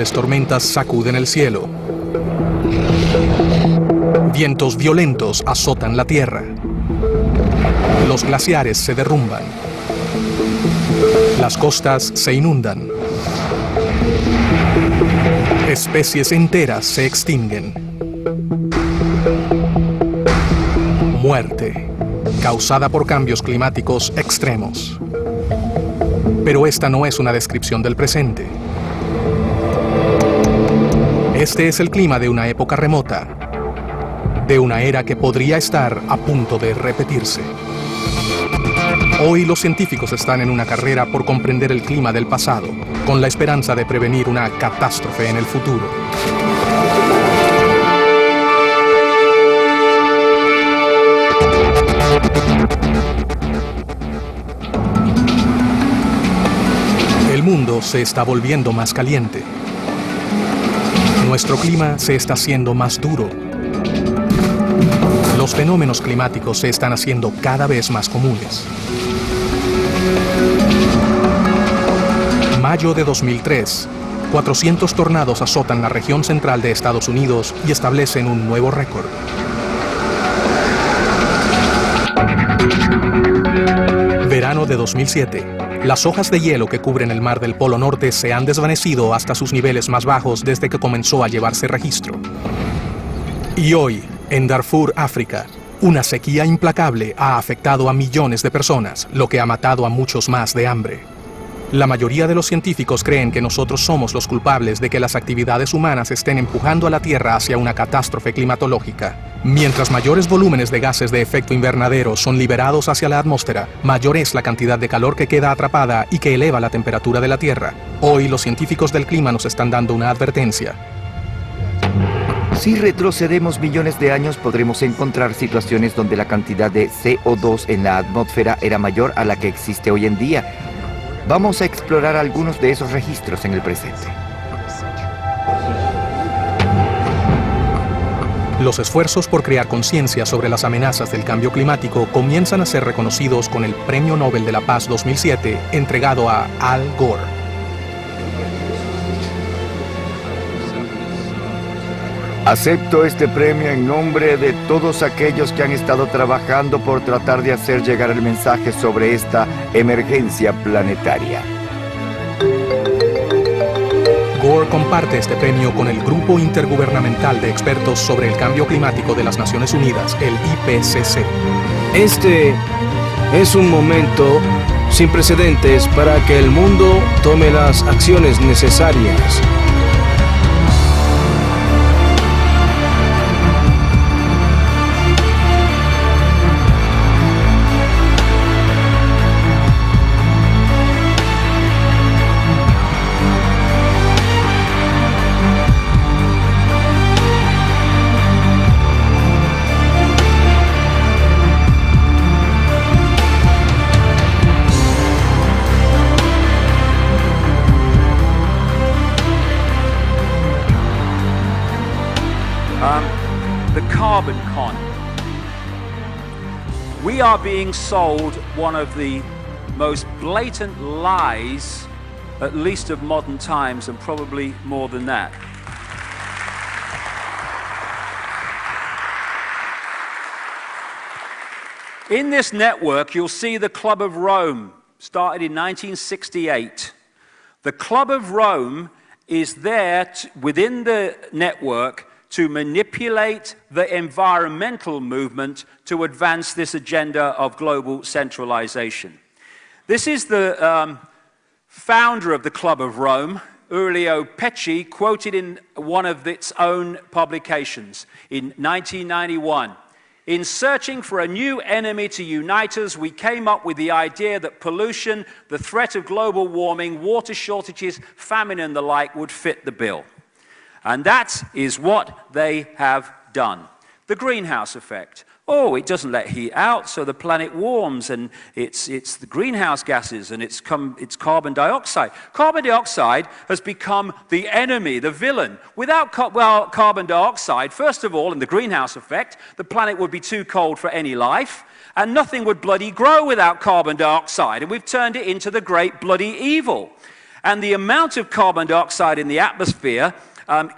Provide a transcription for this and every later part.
Fuertes tormentas sacuden el cielo. Vientos violentos azotan la tierra. Los glaciares se derrumban. Las costas se inundan. Especies enteras se extinguen. Muerte, causada por cambios climáticos extremos. Pero esta no es una descripción del presente. Este es el clima de una época remota, de una era que podría estar a punto de repetirse. Hoy los científicos están en una carrera por comprender el clima del pasado, con la esperanza de prevenir una catástrofe en el futuro. El mundo se está volviendo más caliente. Nuestro clima se está haciendo más duro. Los fenómenos climáticos se están haciendo cada vez más comunes. Mayo de 2003, 400 tornados azotan la región central de Estados Unidos y establecen un nuevo récord. Verano de 2007. Las hojas de hielo que cubren el mar del Polo Norte se han desvanecido hasta sus niveles más bajos desde que comenzó a llevarse registro. Y hoy, en Darfur, África, una sequía implacable ha afectado a millones de personas, lo que ha matado a muchos más de hambre. La mayoría de los científicos creen que nosotros somos los culpables de que las actividades humanas estén empujando a la Tierra hacia una catástrofe climatológica. Mientras mayores volúmenes de gases de efecto invernadero son liberados hacia la atmósfera, mayor es la cantidad de calor que queda atrapada y que eleva la temperatura de la Tierra. Hoy los científicos del clima nos están dando una advertencia. Si retrocedemos millones de años, podremos encontrar situaciones donde la cantidad de CO2 en la atmósfera era mayor a la que existe hoy en día. Vamos a explorar algunos de esos registros en el presente. Los esfuerzos por crear conciencia sobre las amenazas del cambio climático comienzan a ser reconocidos con el Premio Nobel de la Paz 2007 entregado a Al Gore. Acepto este premio en nombre de todos aquellos que han estado trabajando por tratar de hacer llegar el mensaje sobre esta emergencia planetaria. Gore comparte este premio con el Grupo Intergubernamental de Expertos sobre el Cambio Climático de las Naciones Unidas, el IPCC. Este es un momento sin precedentes para que el mundo tome las acciones necesarias. The carbon con. We are being sold one of the most blatant lies, at least of modern times, and probably more than that. In this network, you'll see the Club of Rome, started in 1968. The Club of Rome is there within the network to manipulate the environmental movement to advance this agenda of global centralization. This is the founder of the Club of Rome, Giulio Pesci, quoted in one of its own publications in 1991. In searching for a new enemy to unite us, we came up with the idea that pollution, the threat of global warming, water shortages, famine and the like would fit the bill. And that is what they have done. The greenhouse effect. Oh, it doesn't let heat out, so the planet warms, and it's the greenhouse gases, and it's carbon dioxide. Carbon dioxide has become the enemy, the villain. Without carbon dioxide, first of all, in the greenhouse effect, the planet would be too cold for any life, and nothing would bloody grow without carbon dioxide, and we've turned it into the great bloody evil. And the amount of carbon dioxide in the atmosphere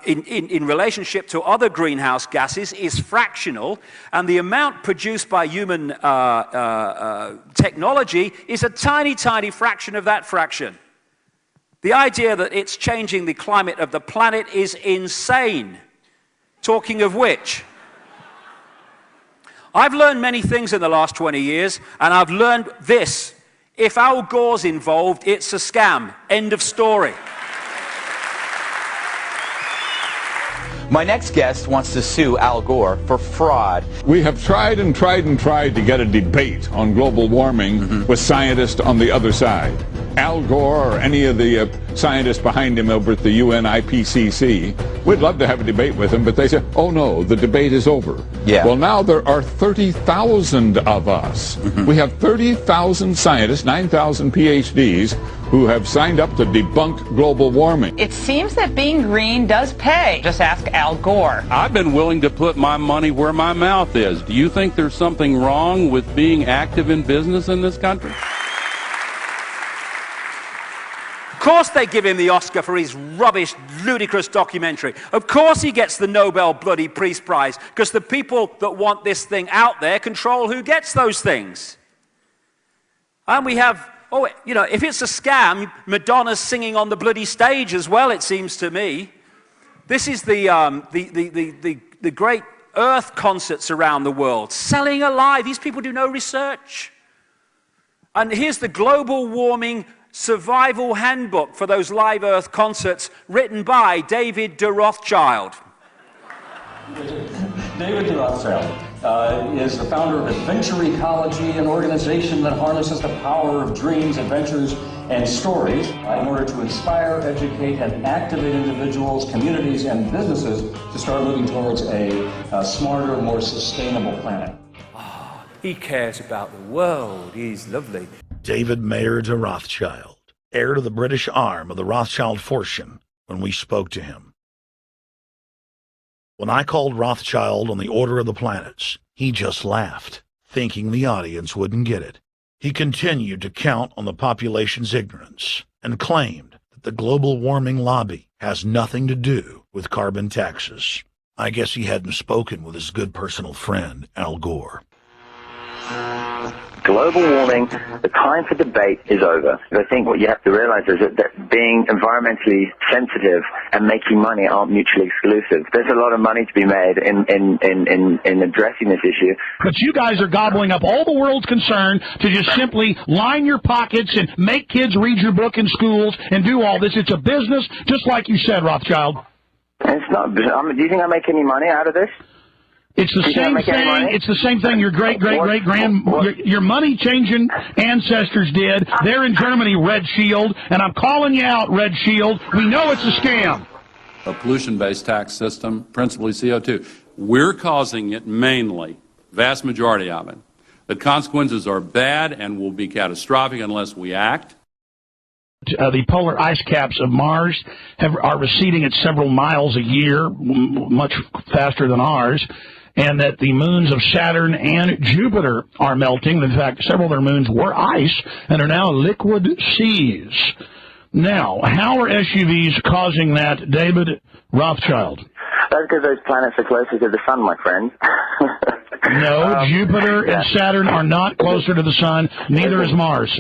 in relationship to other greenhouse gases is fractional, and the amount produced by human technology is a tiny, tiny fraction of that fraction. The idea that it's changing the climate of the planet is insane. Talking of which, I've learned many things in the last 20 years, and I've learned this. If Al Gore's involved, it's a scam. End of story. My next guest wants to sue Al Gore for fraud. We have tried and tried and tried to get a debate on global warming with scientists on the other side. Al Gore or any of the scientists behind him over at the UN IPCC, we'd love to have a debate with him, but they say, oh no, the debate is over. Yeah. Well, now there are 30,000 of us. We have 30,000 scientists, 9,000 PhDs, who have signed up to debunk global warming. It seems that being green does pay. Just ask Al Gore. I've been willing to put my money where my mouth is. Do you think there's something wrong with being active in business in this country? Of course they give him the Oscar for his rubbish, ludicrous documentary. Of course he gets the Nobel Bloody Peace Prize, because the people that want this thing out there control who gets those things. And we have, oh, you know, if it's a scam, Madonna's singing on the bloody stage as well, it seems to me. This is the great Earth concerts around the world, selling a lie. These people do no research. And here's the global warming survival handbook for those live Earth concerts, written by David de Rothschild. David de Rothschild is the founder of Adventure Ecology, an organization that harnesses the power of dreams, adventures, and stories in order to inspire, educate, and activate individuals, communities, and businesses to start moving towards a smarter, more sustainable planet. Oh, he cares about the world. He's lovely. David Mayer de Rothschild, heir to the British arm of the Rothschild fortune, when we spoke to him. When I called Rothschild on the order of the planets, he just laughed, thinking the audience wouldn't get it. He continued to count on the population's ignorance and claimed that the global warming lobby has nothing to do with carbon taxes. I guess he hadn't spoken with his good personal friend, Al Gore. Global warming, the time for debate is over. I think what you have to realize is that being environmentally sensitive and making money aren't mutually exclusive. There's a lot of money to be made in addressing this issue. But you guys are gobbling up all the world's concern to just simply line your pockets and make kids read your book in schools and do all this. It's a business, just like you said, Rothschild. It's not. Do you think I make any money out of this? It's the same thing. It's the same thing your your money-changing ancestors did. They're in Germany, Red Shield, and I'm calling you out, Red Shield. We know it's a scam. A pollution-based tax system, principally CO2. We're causing it mainly, vast majority of it. The consequences are bad and will be catastrophic unless we act. The polar ice caps of Mars are receding at several miles a year, much faster than ours. And that the moons of Saturn and Jupiter are melting. In fact, several of their moons were ice and are now liquid seas. Now, how are SUVs causing that, David Rothschild? That's because those planets are closer to the sun, my friend. No, Jupiter and Saturn are not closer to the sun. Neither is Mars.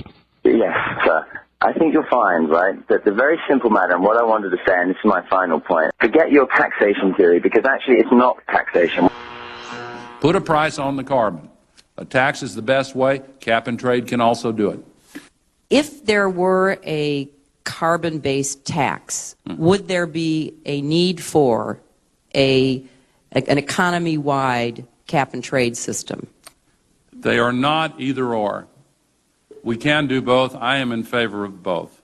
Yes, sir. I think you'll find, right, that the very simple matter, and what I wanted to say, and this is my final point, forget your taxation theory, because actually it's not taxation. Put a price on the carbon. A tax is the best way. Cap and trade can also do it. If there were a carbon-based tax, would there be a need for an economy-wide cap and trade system? They are not either or. We can do both. I am in favor of both.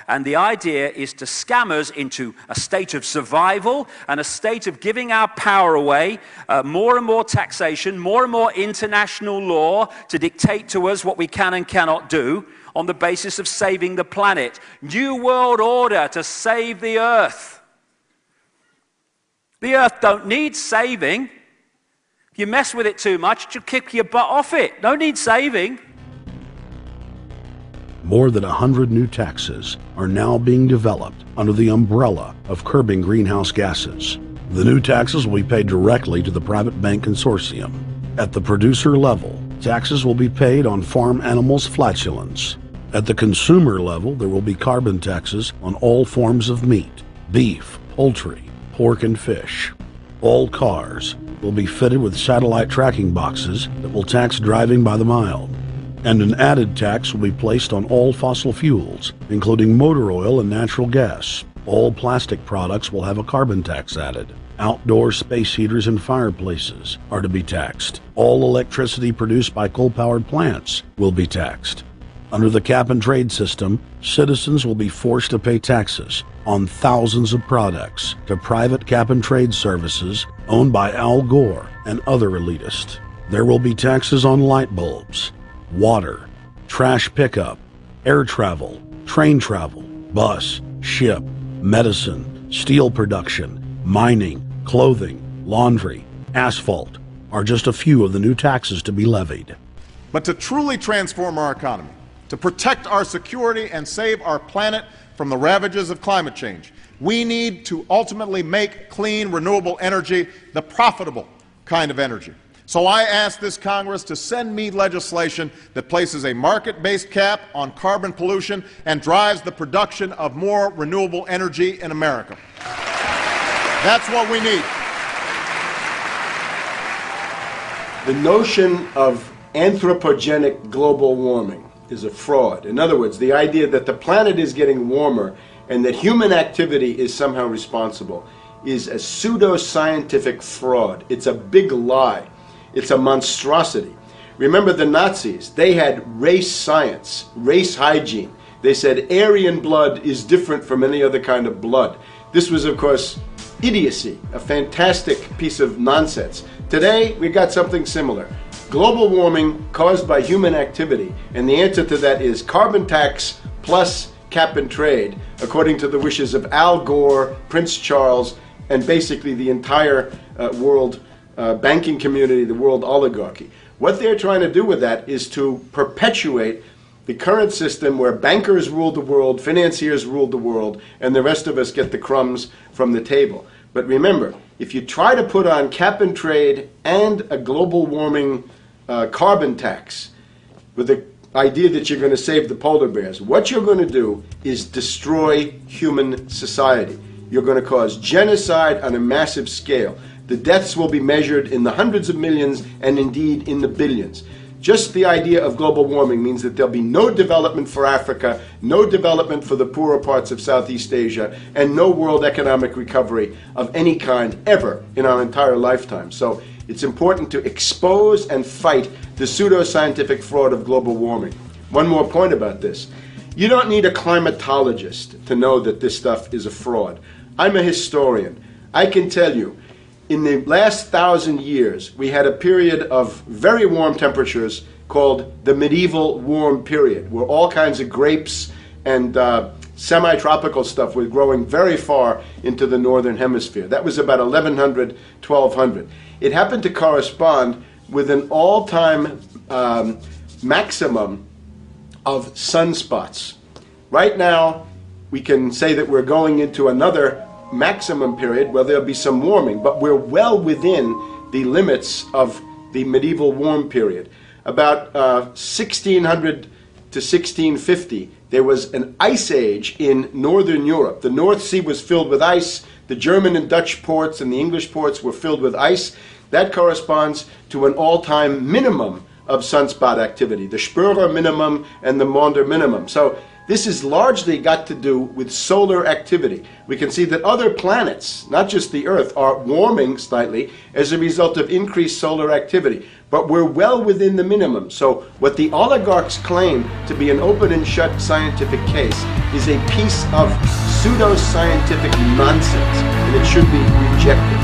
And the idea is to scam us into a state of survival and a state of giving our power away, more and more taxation, more and more international law to dictate to us what we can and cannot do on the basis of saving the planet. New World Order to save the Earth. The Earth don't need saving. If you mess with it too much, it'll kick your butt off it. No need saving. More than 100 new taxes are now being developed under the umbrella of curbing greenhouse gases. The new taxes will be paid directly to the private bank consortium. At the producer level, taxes will be paid on farm animals' flatulence. At the consumer level, there will be carbon taxes on all forms of meat, beef, poultry, pork, and fish. All cars will be fitted with satellite tracking boxes that will tax driving by the mile. And an added tax will be placed on all fossil fuels, including motor oil and natural gas. All plastic products will have a carbon tax added. Outdoor space heaters and fireplaces are to be taxed. All electricity produced by coal-powered plants will be taxed. Under the cap-and-trade system, citizens will be forced to pay taxes on thousands of products to private cap-and-trade services owned by Al Gore and other elitists. There will be taxes on light bulbs, water, trash pickup, air travel, train travel, bus, ship, medicine, steel production, mining, clothing, laundry, asphalt are just a few of the new taxes to be levied. But to truly transform our economy, to protect our security and save our planet from the ravages of climate change, we need to ultimately make clean, renewable energy the profitable kind of energy. So I ask this Congress to send me legislation that places a market-based cap on carbon pollution and drives the production of more renewable energy in America. That's what we need. The notion of anthropogenic global warming is a fraud. In other words, the idea that the planet is getting warmer and that human activity is somehow responsible is a pseudo-scientific fraud. It's a big lie. It's a monstrosity. Remember the Nazis, they had race science, race hygiene. They said Aryan blood is different from any other kind of blood. This was, of course, idiocy, a fantastic piece of nonsense. Today, we got something similar. Global warming caused by human activity, and the answer to that is carbon tax plus cap and trade, according to the wishes of Al Gore, Prince Charles, and basically the entire world banking community, the world oligarchy. What they're trying to do with that is to perpetuate the current system where bankers rule the world, financiers rule the world, and the rest of us get the crumbs from the table. But remember, if you try to put on cap and trade and a global warming carbon tax with the idea that you're going to save the polar bears, what you're going to do is destroy human society. You're going to cause genocide on a massive scale. The deaths will be measured in the hundreds of millions and indeed in the billions. Just the idea of global warming means that there'll be no development for Africa, no development for the poorer parts of Southeast Asia, and no world economic recovery of any kind ever in our entire lifetime. So it's important to expose and fight the pseudo-scientific fraud of global warming. One more point about this. You don't need a climatologist to know that this stuff is a fraud. I'm a historian. I can tell you, in the last 1,000 years, we had a period of very warm temperatures called the medieval warm period, where all kinds of grapes and semi-tropical stuff was growing very far into the northern hemisphere. That was about 1100, 1200. It happened to correspond with an all-time maximum of sunspots. Right now, we can say that we're going into another maximum period where there'll be some warming, but we're well within the limits of the medieval warm period. About 1600 to 1650, there was an ice age in northern Europe. The North Sea was filled with ice. The German and Dutch ports and the English ports were filled with ice. That corresponds to an all-time minimum of sunspot activity, the Spörer minimum and the Maunder minimum. So this has largely got to do with solar activity. We can see that other planets, not just the Earth, are warming slightly as a result of increased solar activity. But we're well within the minimum. So what the oligarchs claim to be an open and shut scientific case is a piece of pseudo-scientific nonsense, and it should be rejected.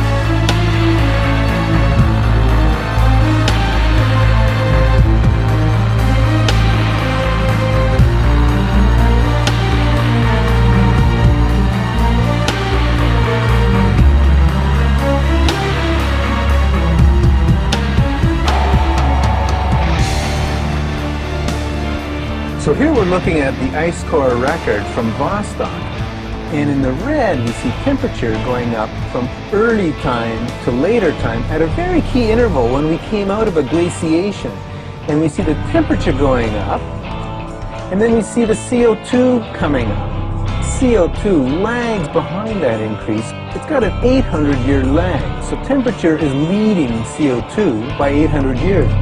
So here we're looking at the ice core record from Vostok. And in the red, we see temperature going up from early time to later time at a very key interval when we came out of a glaciation. And we see the temperature going up, and then we see the CO2 coming up. CO2 lags behind that increase. It's got an 800-year lag, so temperature is leading CO2 by 800 years.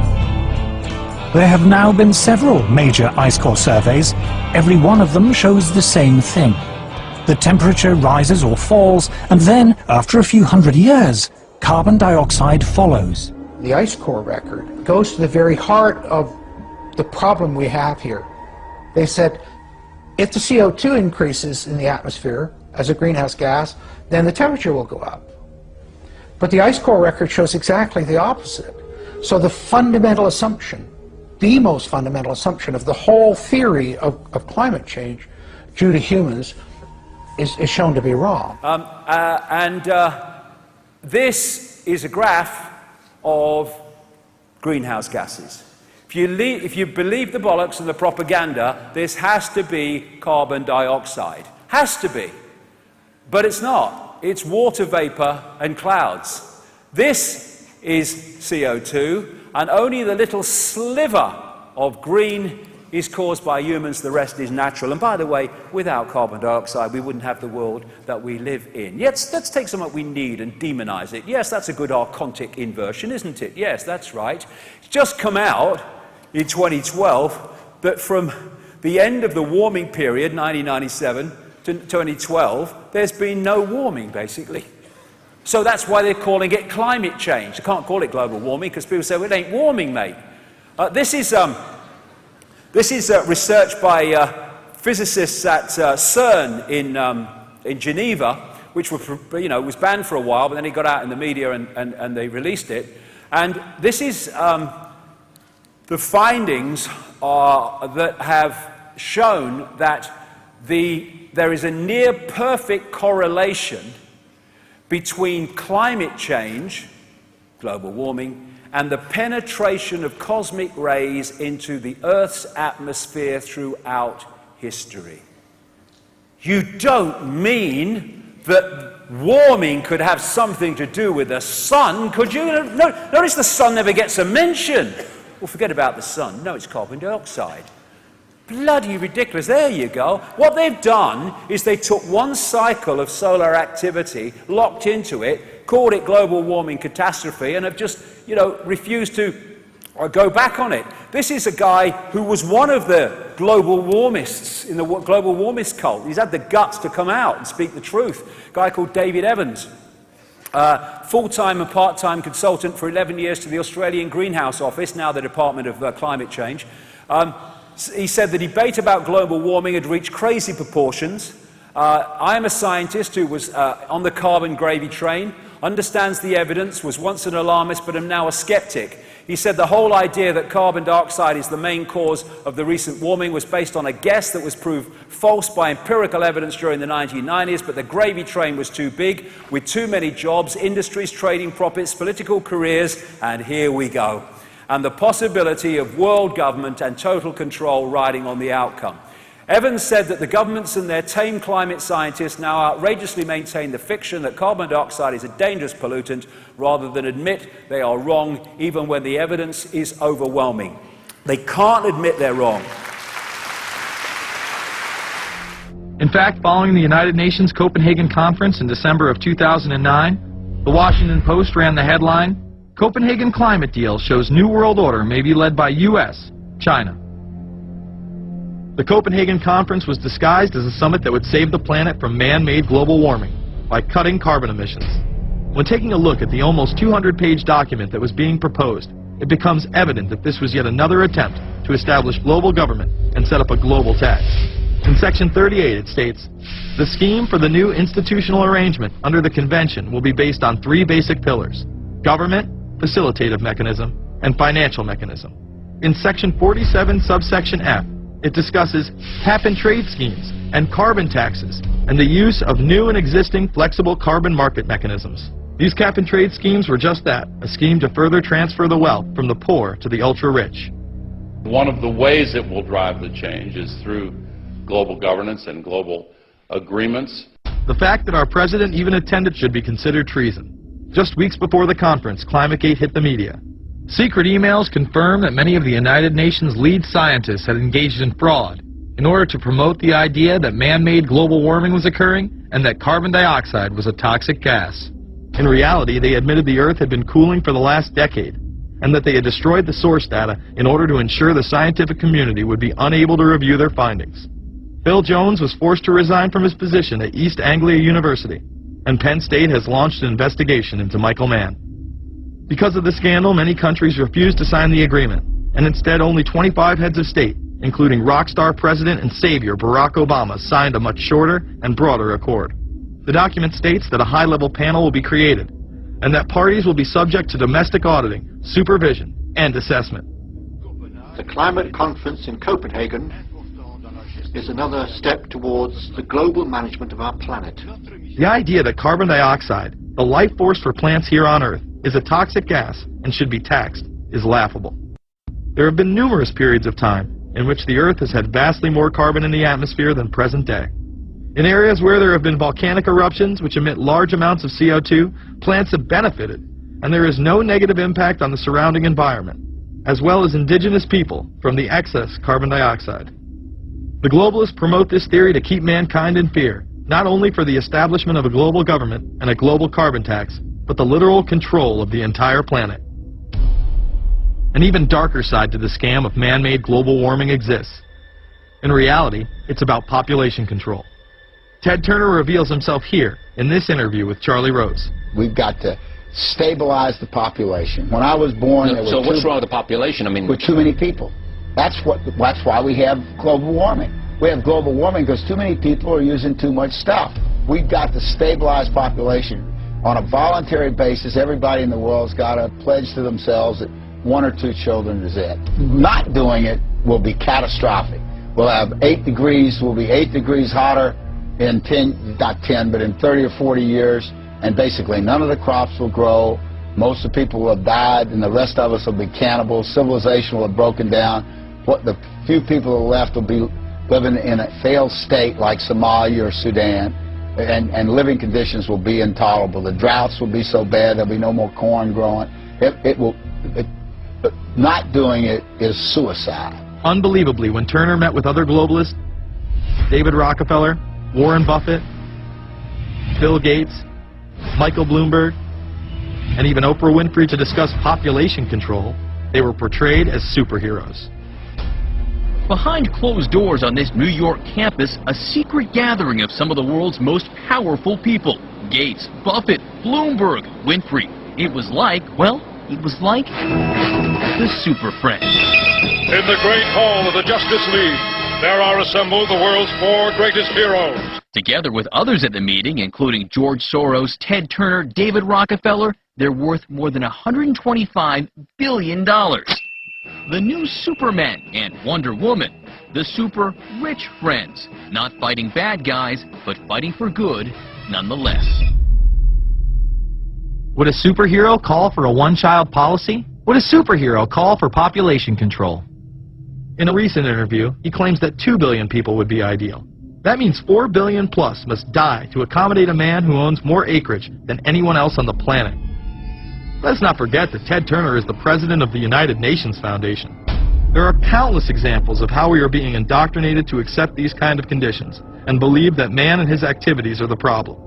There have now been several major ice core surveys. Every one of them shows the same thing. The temperature rises or falls, and then, after a few hundred years, carbon dioxide follows. The ice core record goes to the very heart of the problem we have here. They said, if the CO2 increases in the atmosphere as a greenhouse gas, then the temperature will go up. But the ice core record shows exactly the opposite. So the fundamental assumption, the most fundamental assumption of the whole theory of climate change due to humans is shown to be wrong. This is a graph of greenhouse gases. If you believe the bollocks and the propaganda, this has to be carbon dioxide. Has to be. But it's not. It's water vapor and clouds. This is CO2, and only the little sliver of green is caused by humans, the rest is natural. And by the way, without carbon dioxide, we wouldn't have the world that we live in. Yes, let's take something we need and demonize it. Yes, that's a good archontic inversion, isn't it? Yes, that's right. It's just come out in 2012 that from the end of the warming period, 1997 to 2012, there's been no warming, basically. So that's why they're calling it climate change. They can't call it global warming because people say, well, it ain't warming, mate. This is research by physicists at CERN in Geneva, which was banned for a while, but then it got out in the media and they released it. And this is the findings that have shown that there is a near perfect correlation between climate change, global warming, and the penetration of cosmic rays into the Earth's atmosphere throughout history. You don't mean that warming could have something to do with the sun, could you? Notice the sun never gets a mention. Well, forget about the sun. No, it's carbon dioxide. Bloody ridiculous. There you go. What they've done is they took one cycle of solar activity, locked into it, called it global warming catastrophe, and have just, refused to go back on it. This is a guy who was one of the global warmists in the global warmist cult. He's had the guts to come out and speak the truth. A guy called David Evans. Full-time and part-time consultant for 11 years to the Australian Greenhouse Office, now the Department of Climate Change. He said the debate about global warming had reached crazy proportions. I am a scientist who was on the carbon gravy train, understands the evidence, was once an alarmist, but am now a skeptic. He said the whole idea that carbon dioxide is the main cause of the recent warming was based on a guess that was proved false by empirical evidence during the 1990s, but the gravy train was too big, with too many jobs, industries, trading profits, political careers, and here we go. And the possibility of world government and total control riding on the outcome. Evans said that the governments and their tame climate scientists now outrageously maintain the fiction that carbon dioxide is a dangerous pollutant rather than admit they are wrong even when the evidence is overwhelming. They can't admit they're wrong. In fact, following the United Nations Copenhagen Conference in December of 2009, the Washington Post ran the headline, "Copenhagen Climate Deal Shows New World Order May Be Led by U.S., China." The Copenhagen Conference was disguised as a summit that would save the planet from man-made global warming by cutting carbon emissions. When taking a look at the almost 200-page document that was being proposed, it becomes evident that this was yet another attempt to establish global government and set up a global tax. In Section 38, it states, "The scheme for the new institutional arrangement under the Convention will be based on three basic pillars: government, facilitative mechanism, and financial mechanism." In Section 47, subsection F, it discusses cap-and-trade schemes and carbon taxes and the use of new and existing flexible carbon market mechanisms. These cap-and-trade schemes were just that, a scheme to further transfer the wealth from the poor to the ultra-rich. One of the ways it will drive the change is through global governance and global agreements. The fact that our president even attended should be considered treason. Just weeks before the conference, ClimateGate hit the media. Secret emails confirm that many of the United Nations lead scientists had engaged in fraud in order to promote the idea that man-made global warming was occurring and that carbon dioxide was a toxic gas. In reality, they admitted the Earth had been cooling for the last decade and that they had destroyed the source data in order to ensure the scientific community would be unable to review their findings. Bill Jones was forced to resign from his position at East Anglia University, and Penn State has launched an investigation into Michael Mann. Because of the scandal, many countries refused to sign the agreement, and instead only 25 heads of state, including rock star President and Savior Barack Obama, signed a much shorter and broader accord. The document states that a high-level panel will be created, and that parties will be subject to domestic auditing, supervision, and assessment. The climate conference in Copenhagen is another step towards the global management of our planet. The idea that carbon dioxide, the life force for plants here on Earth, is a toxic gas and should be taxed is laughable. There have been numerous periods of time in which the Earth has had vastly more carbon in the atmosphere than present day. In areas where there have been volcanic eruptions which emit large amounts of CO2, plants have benefited, and there is no negative impact on the surrounding environment, as well as indigenous people from the excess carbon dioxide. The globalists promote this theory to keep mankind in fear, not only for the establishment of a global government and a global carbon tax, but the literal control of the entire planet. An even darker side to the scam of man-made global warming exists. In reality, it's about population control. Ted Turner reveals himself here in this interview with Charlie Rose. We've got to stabilize the population. When I was born, there So were what's wrong with the population? I mean, with too many people. That's why we have global warming. We have global warming because too many people are using too much stuff. We've got to stabilize population on a voluntary basis. Everybody in the world's got to pledge to themselves that 1 or 2 children is it. Not doing it will be catastrophic. We'll have 8 degrees, we'll be 8 degrees hotter in 30 or 40 years, and basically none of the crops will grow. Most of the people will have died, and the rest of us will be cannibals. Civilization will have broken down. What the few people who are left will be living in a failed state like Somalia or Sudan, and living conditions will be intolerable. The droughts will be so bad there'll be no more corn growing. Not doing it is suicide. Unbelievably, when Turner met with other globalists, David Rockefeller, Warren Buffett, Bill Gates, Michael Bloomberg, and even Oprah Winfrey to discuss population control, they were portrayed as superheroes. Behind closed doors on this New York campus, a secret gathering of some of the world's most powerful people. Gates, Buffett, Bloomberg, Winfrey. It was like the Super Friends. In the great hall of the Justice League, there are assembled the world's 4 greatest heroes. Together with others at the meeting, including George Soros, Ted Turner, David Rockefeller, they're worth more than $125 billion. The new Superman and Wonder Woman, the super rich friends, not fighting bad guys, but fighting for good nonetheless. Would a superhero call for a one-child policy? Would a superhero call for population control? In a recent interview, he claims that 2 billion people would be ideal. That means 4 billion plus must die to accommodate a man who owns more acreage than anyone else on the planet. Let's not forget that Ted Turner is the president of the United Nations Foundation. There are countless examples of how we are being indoctrinated to accept these kind of conditions and believe that man and his activities are the problem.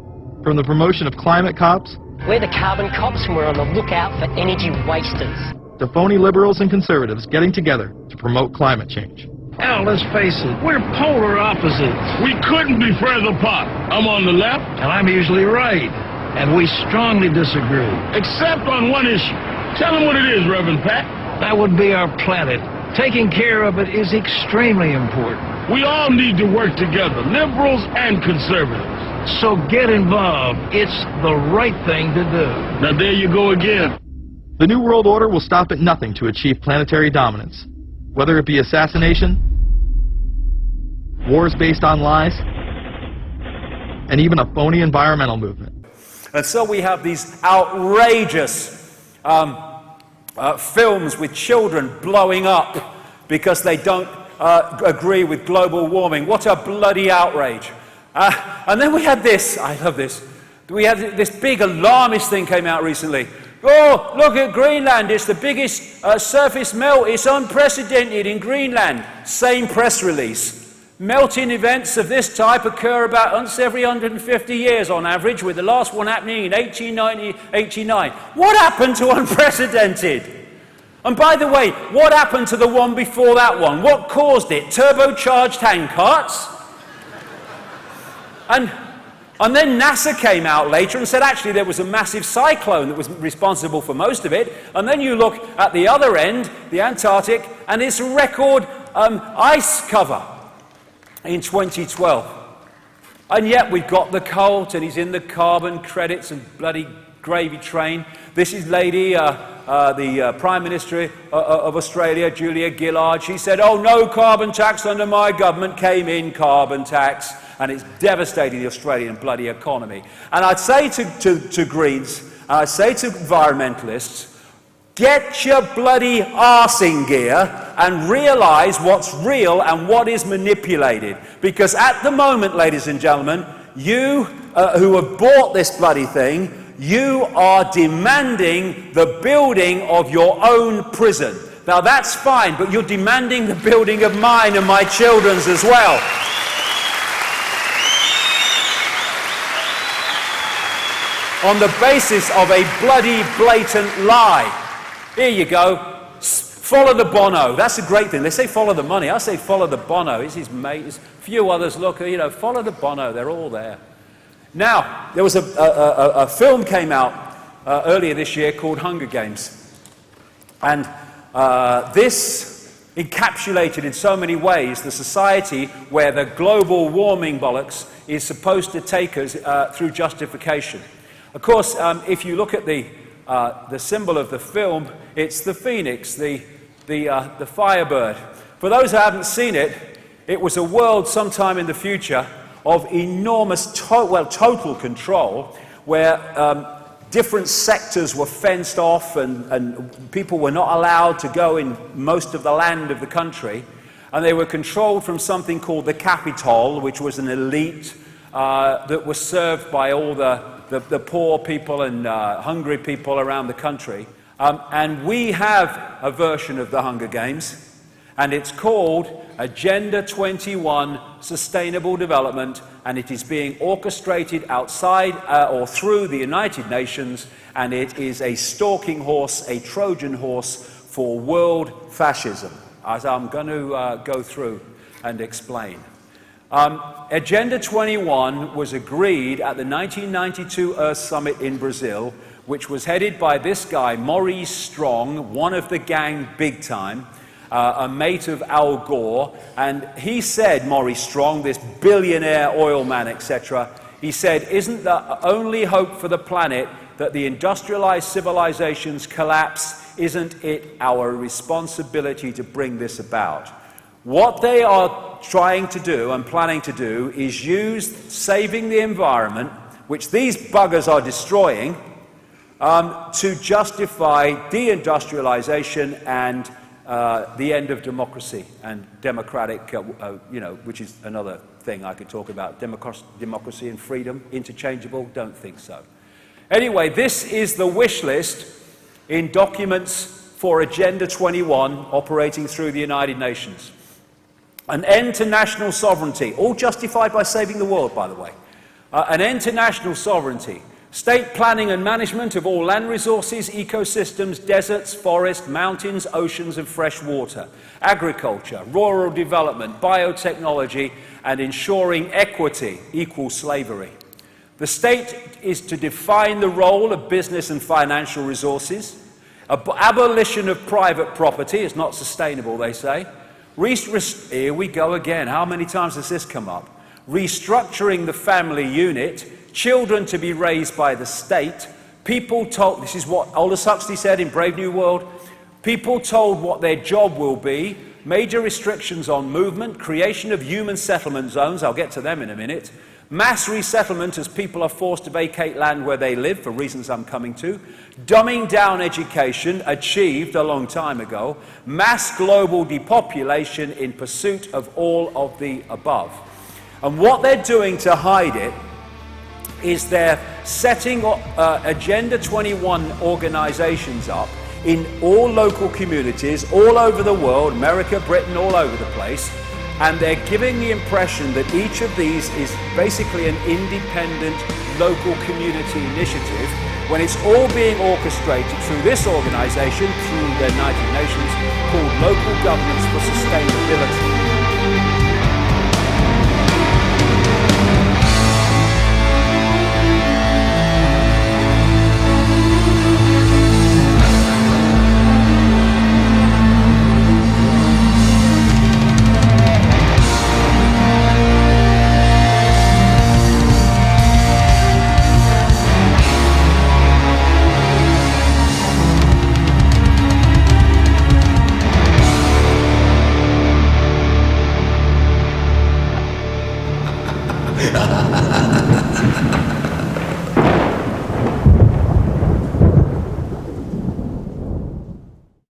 From the promotion of climate cops, we're the carbon cops and we're on the lookout for energy wasters, to phony liberals and conservatives getting together to promote climate change. Hell, let's face it, we're polar opposites. We couldn't be further apart. I'm on the left, and I'm usually right. And we strongly disagree. Except on one issue. Tell them what it is, Reverend Pat. That would be our planet. Taking care of it is extremely important. We all need to work together, liberals and conservatives. So get involved. It's the right thing to do. Now there you go again. The New World Order will stop at nothing to achieve planetary dominance. Whether it be assassination, wars based on lies, and even a phony environmental movement. And so we have these outrageous films with children blowing up because they don't agree with global warming. What a bloody outrage. And then we had this, I love this, we had this big alarmist thing came out recently. Oh, look at Greenland, it's the biggest surface melt, it's unprecedented in Greenland. Same press release. Melting events of this type occur about once every 150 years on average, with the last one happening in 1889. What happened to unprecedented? And by the way, what happened to the one before that one? What caused it? Turbocharged handcarts? And then NASA came out later and said actually there was a massive cyclone that was responsible for most of it. And then you look at the other end, the Antarctic, and it's a record ice cover in 2012. And yet we've got the cult, and he's in the carbon credits and bloody gravy train. This is lady, the Prime Minister of Australia, Julia Gillard. She said, oh, no carbon tax under my government. Came in carbon tax, and it's devastating the Australian bloody economy. And I'd say to Greens, and I'd say to environmentalists, get your bloody arse in gear and realise what's real and what is manipulated. Because at the moment, ladies and gentlemen, you who have bought this bloody thing, you are demanding the building of your own prison. Now that's fine, but you're demanding the building of mine and my children's as well. On the basis of a bloody blatant lie. Here you go. Follow the Bono. That's a great thing. They say follow the money. I say follow the Bono. He's his mate. There's a few others. Look, follow the Bono. They're all there. Now, there was a film came out earlier this year called Hunger Games. And this encapsulated in so many ways the society where the global warming bollocks is supposed to take us through justification. Of course, if you look at the symbol of the film, it's the phoenix, the firebird. For those who haven't seen it, it was a world sometime in the future of enormous, total control, where different sectors were fenced off and people were not allowed to go in most of the land of the country. And they were controlled from something called the Capitol, which was an elite that was served by all the poor people and hungry people around the country. And we have a version of the Hunger Games, and it's called Agenda 21 Sustainable Development, and it is being orchestrated outside or through the United Nations, and it is a stalking horse, a Trojan horse for world fascism, as I'm going to go through and explain. Agenda 21 was agreed at the 1992 Earth Summit in Brazil, which was headed by this guy, Maurice Strong, one of the gang big time, a mate of Al Gore. And he said, Maurice Strong, this billionaire oil man, etc., he said, isn't the only hope for the planet that the industrialized civilizations collapse? Isn't it our responsibility to bring this about? What they are trying to do and planning to do is use saving the environment, which these buggers are destroying, to justify deindustrialization and the end of democracy and democratic, which is another thing I could talk about. Democracy and freedom, interchangeable? Don't think so. Anyway, this is the wish list in documents for Agenda 21 operating through the United Nations. An end to national sovereignty, all justified by saving the world, by the way. An end to national sovereignty. State planning and management of all land resources, ecosystems, deserts, forests, mountains, oceans and fresh water. Agriculture, rural development, biotechnology, and ensuring equity equals slavery. The state is to define the role of business and financial resources. Abolition of private property is not sustainable, they say. Here we go again. How many times has this come up? Restructuring the family unit, children to be raised by the state, people told, this is what Aldous Huxley said in Brave New World, people told what their job will be, major restrictions on movement, creation of human settlement zones, I'll get to them in a minute, Mass resettlement as people are forced to vacate land where they live for reasons I'm coming to. Dumbing down education, achieved a long time ago. Mass global depopulation in pursuit of all of the above. And what they're doing to hide it is they're setting Agenda 21 organizations up in all local communities, all over the world, America, Britain, all over the place, and they're giving the impression that each of these is basically an independent local community initiative, when it's all being orchestrated through this organization, through the United Nations, called Local Governments for Sustainability.